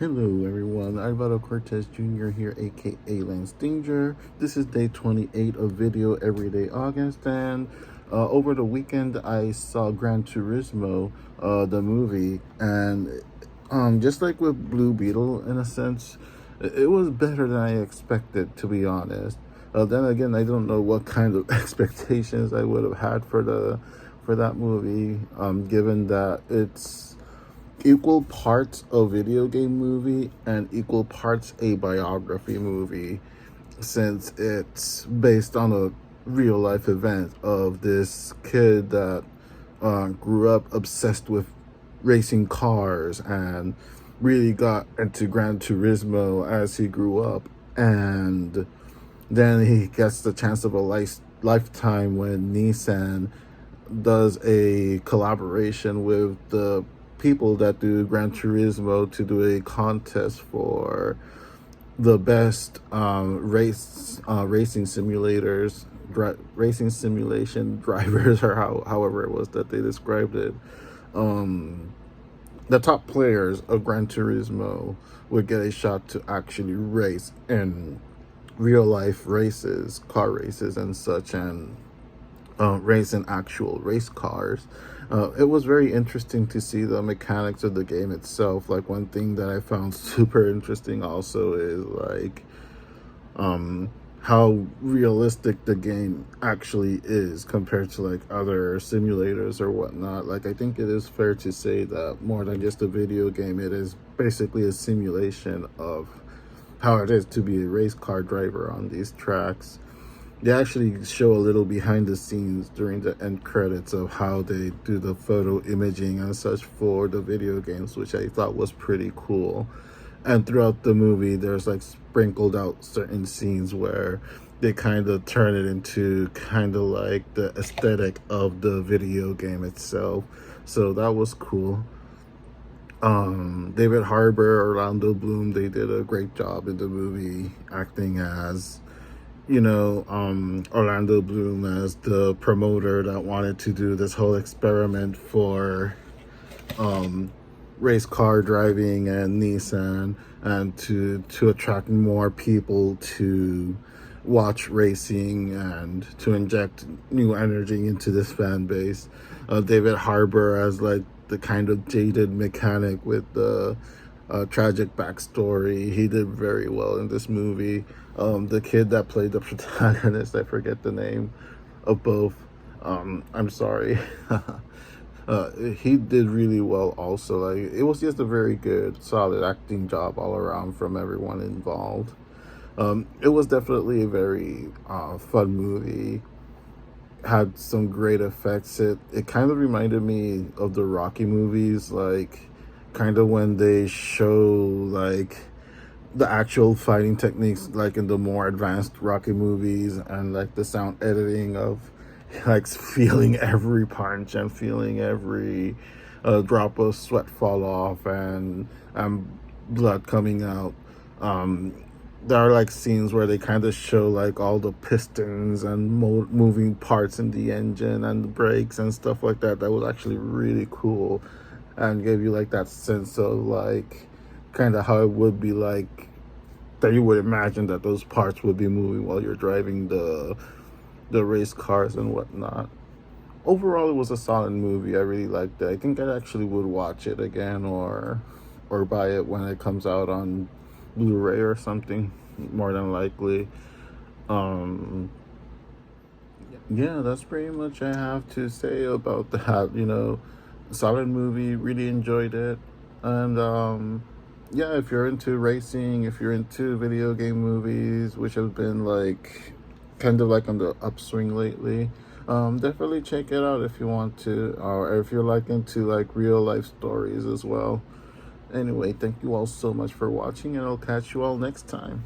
Hello everyone, Alvaro Cortez Jr. here, aka Lance Danger. This is day 28 of Video Everyday August, and over the weekend I saw Gran Turismo, the movie, and just like with Blue Beetle, in a sense, it was better than I expected, to be honest. Then again, I don't know what kind of expectations I would have had for that movie, given that it's equal parts a video game movie and equal parts a biography movie, since it's based on a real life event of this kid that grew up obsessed with racing cars and really got into Gran Turismo as he grew up. And then he gets the chance of a lifetime when Nissan does a collaboration with the people that do Gran Turismo to do a contest for the best racing simulation drivers, or however it was that they described it. The top players of Gran Turismo would get a shot to actually race in real life races, car races and such, and race in actual race cars. It was very interesting to see the mechanics of the game itself. Like, one thing that I found super interesting also is like how realistic the game actually is compared to like other simulators or whatnot. Like, I think it is fair to say that more than just a video game, it is basically a simulation of how it is to be a race car driver on these tracks. They actually show a little behind the scenes during the end credits of how they do the photo imaging and such for the video games, which I thought was pretty cool. And throughout the movie, there's like sprinkled out certain scenes where they kind of turn it into kind of like the aesthetic of the video game itself. So that was cool. David Harbour, Orlando Bloom, they did a great job in the movie acting as, Orlando Bloom as the promoter that wanted to do this whole experiment for race car driving and Nissan, and to attract more people to watch racing and to inject new energy into this fan base. David Harbour as like the kind of jaded mechanic with the tragic backstory. He did very well in this movie. The kid that played the protagonist, I forget the name of both. I'm sorry. He did really well also. Like, it was just a very good, solid acting job all around from everyone involved. It was definitely a very fun movie. Had some great effects. It kind of reminded me of the Rocky movies, like kind of when they show like the actual fighting techniques, like in the more advanced Rocky movies, and like the sound editing of like feeling every punch and feeling every drop of sweat fall off and blood coming out. There are like scenes where they kind of show like all the pistons and moving parts in the engine and the brakes and stuff like that. That was actually really cool and gave you like that sense of like kind of how it would be like, that you would imagine that those parts would be moving while you're driving the race cars and whatnot. Overall, it was a solid movie. I really liked it. I think I actually would watch it again, or buy it when it comes out on Blu-ray or something, more than likely. Yeah, that's pretty much I have to say about that. Solid movie, really enjoyed it. And yeah, if you're into racing, if you're into video game movies, which have been like kind of like on the upswing lately, definitely check it out if you want to, or if you're like into like real life stories as well. Anyway, thank you all so much for watching, and I'll catch you all next time.